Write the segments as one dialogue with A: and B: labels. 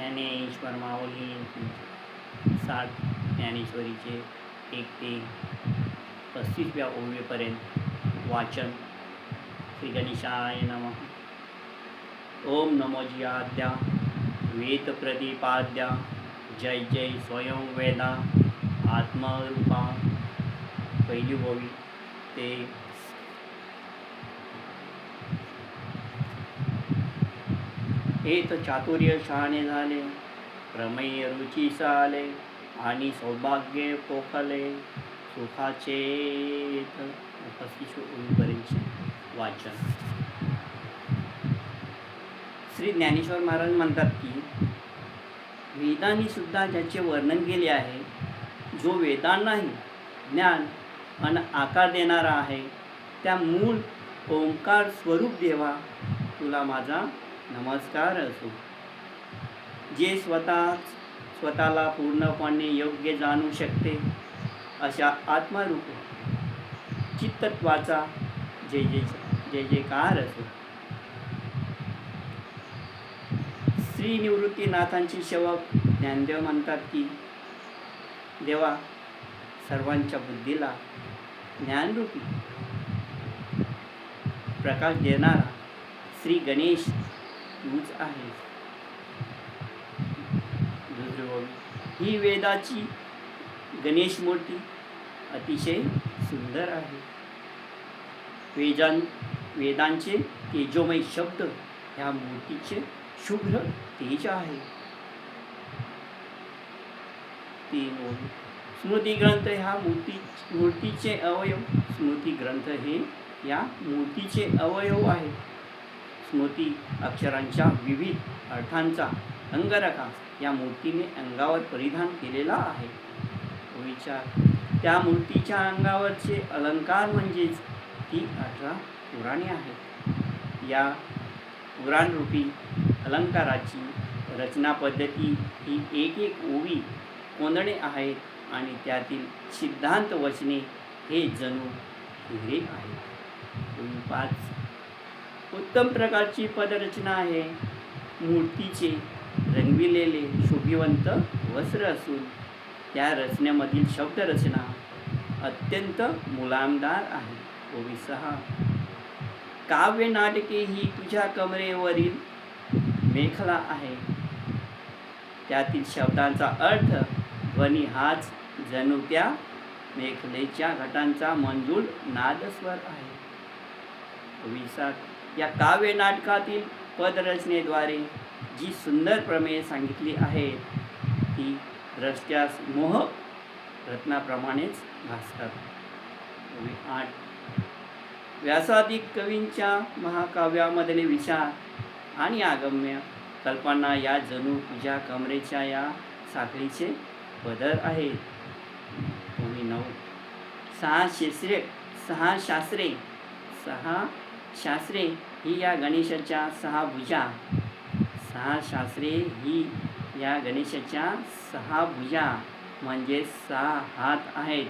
A: ज्ञानेश्वर माऊली 60 ज्ञानेश्वरीचे 1 ते 35व्या ओवीपर्यंत वाचन. श्री गणेशाय नमः. ओम नमो आद्या वेद प्रदीपाद्या जय जय स्वयं वेदा आत्मरूपा. पहिली ओवी ते एक चातुर्य शहाणे झाले, प्रमेय रुची आले आणि सौभाग्य पोखले सुखाचे. 35 ओवीपर्यंत वाचन. श्री ज्ञानेश्वर महाराज म्हणतात की वेदांनी सुद्धा ज्याचे वर्णन केले आहे, जो वेदांनाही ज्ञान आणि आकार देणारा आहे, त्या मूळ ओंकार स्वरूप देवा तुला माझा नमस्कार असो. जे स्वतःला पूर्णपणे योग्य जाणू शकते अशा आत्मरूप चित्तत्वाचा जय जयकार असो. श्री निवृत्तीनाथांची सेवक ज्ञानदेव म्हणतात की देवा, सर्वांच्या बुद्धीला ज्ञानरूपी प्रकाश देणारा श्री गणेश तूच आहे. ही वेदाची गणेश मूर्ती अतिशय सुंदर आहे. वेदांचे तेजोमय शब्द ह्या मूर्तीचे शुभ्र तेज आहे. 3 ओवी. स्मृती ग्रंथ ह्या मूर्तीचे अवयव. स्मृती ग्रंथ हे या मूर्तीचे अवयव आहे. स्मृती अक्षरांच्या विविध अर्थांचा अंगरखा या मूर्तीने अंगावर परिधान केलेला आहे. विचार. त्या मूर्तीच्या अंगावरचे अलंकार म्हणजेच ती 18 पुराणे आहेत. या पुराणरूपी अलंकाराची रचना पद्धती ही एक ओवी कोंदणे आहेत आणि त्यातील सिद्धांत वचने हे जणू हिरे आहेत. 5. उत्तम प्रकारची पदरचना आहे. मूर्तीचे रंगविलेले शोभिवंत वस्त्र असून त्या रचनेमधील शब्दरचना अत्यंत मुलामदार आहे. 6. काव्य नाटके ही तुझ्या कमरेवरील मेखला आहे. त्यातील शब्दांचा अर्थ ध्वनी हाच जणू त्या मेखलेच्या घटांचा मंजूळ नादस्वर आहे. 7. या काव्य नाटकातील पदरचनेद्वारे जी सुंदर प्रमेय सांगितली आहेत ती द्रष्ट्यास मोह रत्नाप्रमाणेच भासतात. 8. व्यासादिक कवींच्या महाकाव्यामधले विचार आणि आगम्य कल्पना या जणू तुझ्या कमरेच्या या साखळीचे पदर आहेत. 9. 6 शास्त्रे ही या गणेशाच्या 6 भुजा. 6 शास्त्रे ही या गणेशाच्या 6 भुजा म्हणजे 6 हात आहेत.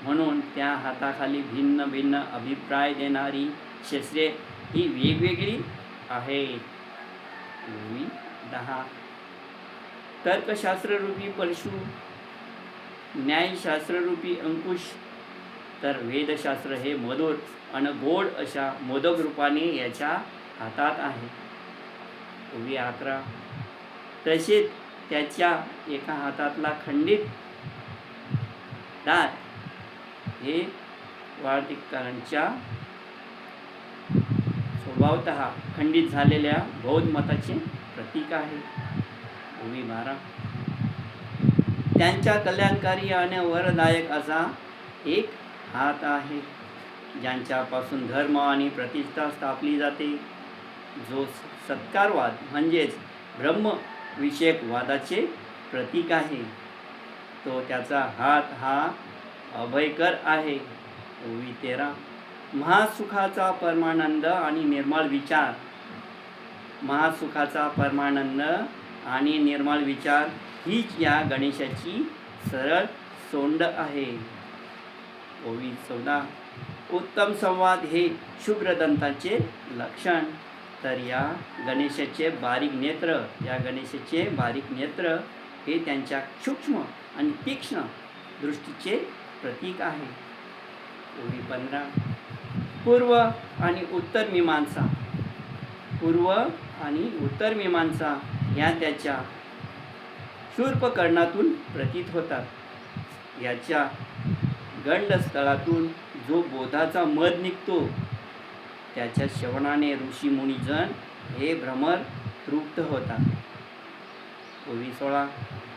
A: म्हणून त्या हाताखाली भिन्न भिन्न अभिप्राय देणारी शस्त्रे ही वेगवेगळी आहेत. 10. तर्कशास्त्ररूपी परशु, न्यायशास्त्ररूपी अंकुश, तर वेदशास्त्र हे मधुर आणि गोड अशा मोदक रूपाने याच्या हातात आहे. 11. तसेच त्याच्या एका हातातला खंडित दात हे वार्तिकांच्या स्वभावतः खंडित झालेल्या बौद्ध मताचे प्रतीक आहे. 12. त्यांच्या कल्याणकारी आणि वरदायक असा एक हात आहे, ज्यांच्यापासून धर्म आणि प्रतिष्ठा स्थापली जाते, जो सत्कारवाद म्हणजेच ब्रह्मविषयक वादाचे प्रतीक आहे. तो त्याचा हात हा अभयकर आहे. 13. महासुखाचा परमानंद आणि निर्मळ विचार. महासुखाचा परमानंद आणि निर्मळ विचार हीच या गणेशाची सरळ सोंड आहे. 14. उत्तम संवाद हे शुभ्रदंताचे लक्षण. तर या गणेशाचे बारीक नेत्र हे त्यांच्या सूक्ष्म आणि तीक्ष्ण दृष्टीचे प्रतीक आहे. ओळी 15. पूर्व आणि उत्तर मीमांसा या त्याच्या शूर्पकर्णातून प्रतीत होतात. याच्या गंडस्थळातून जो बोधाचा मध निघतो त्याच्या श्रवणाने ऋषी मुनिजन हे भ्रमर तृप्त होतात. ओळी 16.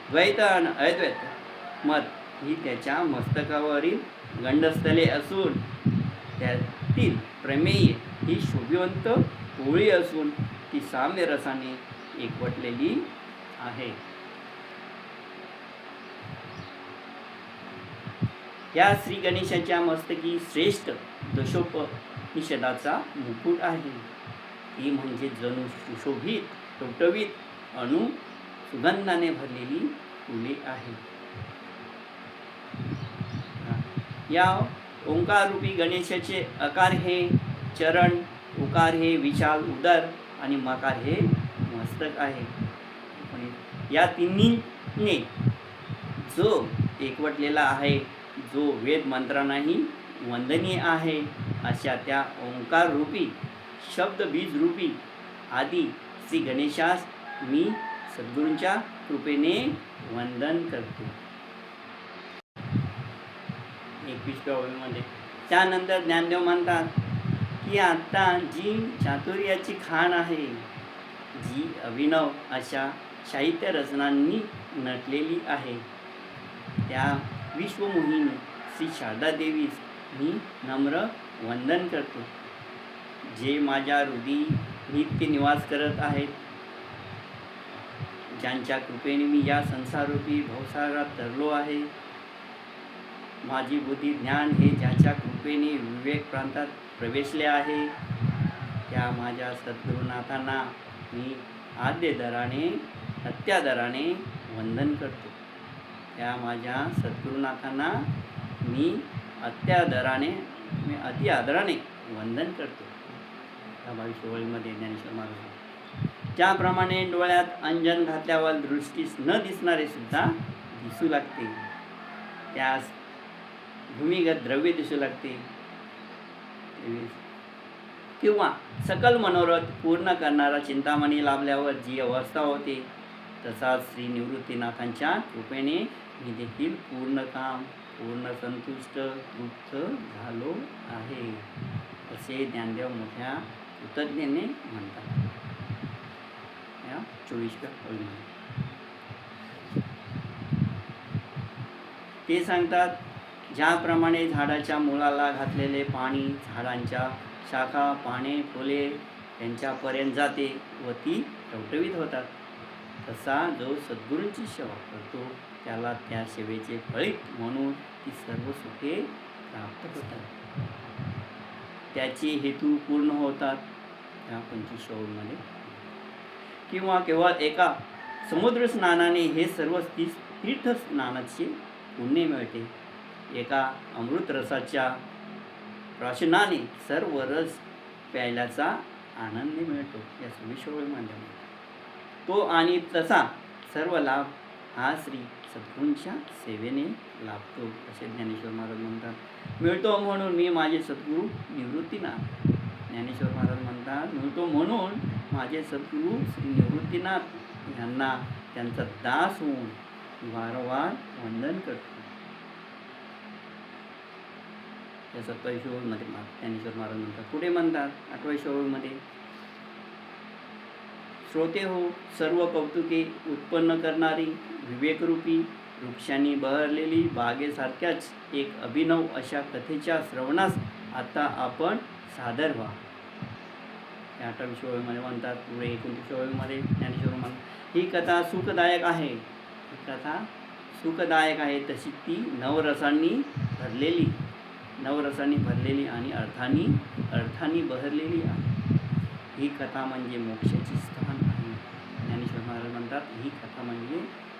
A: द्वैत आणि अद्वैत मत ही त्याच्या मस्तकावरील गंडस्थले असून त्यातील प्रमेय ही शोभिवंत पोळी असून ती साम्य रसाने एकवटलेली आहे. या श्री गणेशाच्या मस्तकी श्रेष्ठ दशोपनिषदाचा मुकुट आहे. ती म्हणजे जणू सुशोभित टवटवीत अणु सुगंधाने भरलेली फुले आहे. या ओंकार रूपी गणेशाचे अकार हे चरण, उकार हे विशाल उदर आणि मकार हे मस्तक आहे. या तिन्हीने जो एकवटलेला आहे, जो वेद मंत्रांनाही वंदनीय आहे, अशा त्या ओंकार रूपी शब्द बीज रूपी आदी श्री गणेशास मी सद्गुरूंच्या कृपेने वंदन करतो. 21व्या ओळीमध्ये त्यानंतर ज्ञानदेव म्हणतात की आता जी चातुर्याची खाण आहे, जी अभिनव अशा साहित्य रचनांनी नटलेली आहे, त्या विश्वमोहिनी श्री शारदा देवीस मी नम्र वंदन करतो. जे माझ्या हृदयी नित्य निवास करत आहेत, ज्यांच्या कृपेने मी या संसाररूपी भवसागरात तरलो आहे, माझी बुद्धी ज्ञान हे ज्याच्या कृपेने विवेक प्रांतात प्रवेशले आहे, त्या माझ्या सद्गुरुनाथांना मी आद्यदराने अत्यादराने वंदन करतो. त्या माझ्या सद्गुरुनाथांना मी अति आदराने वंदन करतो. त्या 22 ओळीमध्ये ज्ञानेश्वर महाराज त्याप्रमाणे डोळ्यात अंजन घातल्यावर दृष्टीस न दिसणारे सुद्धा दिसू लागते, त्यास भूमिगत द्रव्य दिसू लागते, किंवा सकल मनोरथ पूर्ण करणारा चिंतामणी लाभल्यावर जी अवस्था होते, तसाच श्री निवृत्तीनाथांच्या कृपेने मी देखील पूर्ण काम, पूर्ण संतुष्ट तृप्त झालो आहे, असे ज्ञानदेव मोठ्या कृतज्ञतेने म्हणतात. या 24व्या ओळीमध्ये ते सांगतात, ज्याप्रमाणे झाडाच्या मुळाला घातलेले पाणी झाडांच्या शाखा, पाने, फुले यांच्यापर्यंत जाते व ती टवटवीत होतात, तसा जो सद्गुरूंची सेवा करतो त्याला त्या सेवेचे फळित म्हणून ती सर्व सुखे प्राप्त होतात, त्याचे हेतू पूर्ण होतात. या 25व्या ओळीमध्ये किंवा केवळ एका समुद्र स्नानाने हे सर्व तीर्थ स्नानाचे पुण्य मिळते. एका अमृत रसाच्या प्राशनाने सर्व रस प्यायल्याचा आनंद मिळतो. या 26व्या ओळीमध्ये तो आणि तसा सर्व लाभ हा श्री सद्गुरूंच्या सेवेने लाभतो, असे ज्ञानेश्वर महाराज म्हणतात. मिळतो म्हणून मी माझे सद्गुरू निवृत्तीनाथ, ज्ञानेश्वर महाराज म्हणतात, मिळतो म्हणून माझे सद्गुरू श्री निवृत्तीनाथ यांना त्यांचा दास होऊन वारंवार वंदन करतो. या 27व्या ओळीमध्ये ज्ञानेश्वर महाराज म्हणतात. पुढे म्हणतात 28व्या ओळीमध्ये, श्रोते हो, सर्व कौतुके उत्पन्न करणारी विवेकरूपी वृक्षांनी बहरलेली बागेसारख्याच एक अभिनव अशा कथेच्या श्रवणास आता आपण सादर व्हा. या 28व्या ओळीमध्ये म्हणतात. पुढे 29व्या ओळीमध्ये ज्ञानेश्वर म्हणतात, ही कथा सुखदायक आहे, ही कथा सुखदायक आहे, तशी ती नवरसांनी भरलेली आणि अर्थांनी बहरलेली आहे. ही कथा म्हणजे मोक्षाचे स्थान आहे. ज्ञानेश्वर महाराज म्हणतात, ही कथा म्हणजे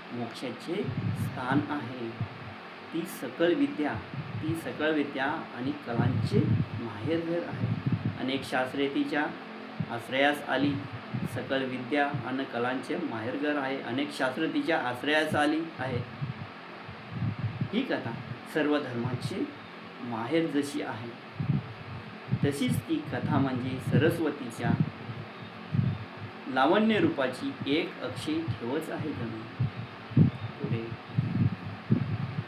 A: मोक्षाचे स्थान आहे. ती सकळ विद्या आणि कलांचे माहेरघर आहे. अनेक शास्त्रे तिच्या आश्रयास आली. सकल विद्या आणि कलांचे माहेरघर आहे. अनेक शास्त्र तिच्या आश्रयास आली आहे. ही कथा सर्व धर्माची माहेर जशी आहे तशीच ती कथा म्हणजे सरस्वतीच्या लावण्य रूपाची एक अक्षय ठेवच आहे जणू. पुढे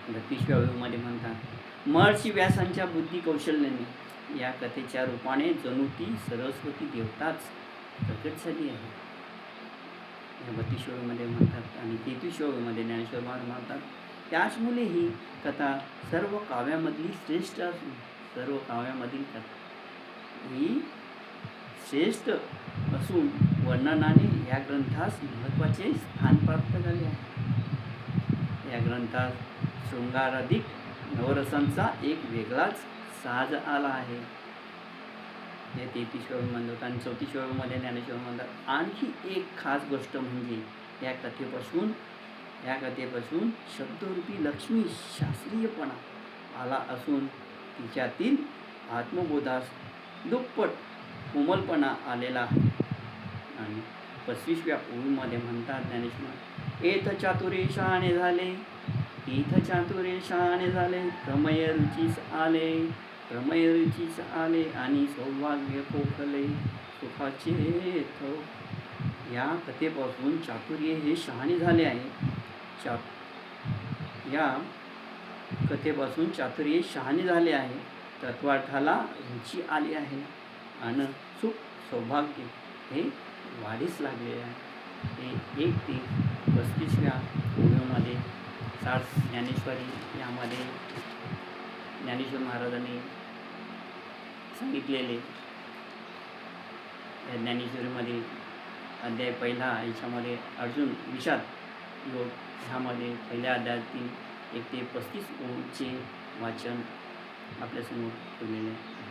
A: 32व्या मध्ये म्हणतात, महर्षी व्यासांच्या बुद्धी कौशल्याने या कथेच्या रूपाने जणू ती सरस्वती देवताच प्रकट झाली आहे. या 32व्या मध्ये म्हणतात. आणि 33व्या मध्ये ज्ञानेश्वर महाराज म्हणतात, त्याचमुळे ही कथा सर्व काव्यामधली श्रेष्ठ असून सर्व काव्यामधील कथा ही श्रेष्ठ असून वर्णनाने या ग्रंथास महत्त्वाचे स्थान प्राप्त झाले आहे. या ग्रंथात शृंगाराधिक नवरसांचा एक वेगळाच साज आला आहे. हे 33व्या म्हणतात. आणि 34व्या मध्ये ज्ञानेश्वर म्हणतात, आणखी एक खास गोष्ट म्हणजे या कथेपासून शब्दरूपी लक्ष्मी शास्त्रीयपणा आला असून तिच्यातील आत्मबोधास दुप्पट कोमलपणा आलेला आहे. आणि 35व्या ओळीमध्ये म्हणतात ज्ञानेश्वर, एथ चातुर्य शहाणे झाले, तीथ चातुर्य शहाणे झाले, प्रमेय रुचीस आले आणि सौभाग्य पोखले सुखाचे थो. या कथेपासून चातुर्य हे शहाणे झाले आहे. या कथेपासून चातुर्य शहाणे झाले आहे. तत्वार्थाला रुची आली आहे आणि सुख सौभाग्य हे वाढीस लागले आहे. हे 1 ते 35व्या ओळीमध्ये ज्ञानेश्वरी यामध्ये ज्ञानेश्वर महाराजांनी सांगितलेले ज्ञानेश्वरीमध्ये अध्याय पहिला याच्यामध्ये अर्जुन विषाद योग ह्यामध्ये पहिल्या अध्यायातील 1 ते 35 ओळीचे वाचन आपल्यासमोर ठेवलेले आहे.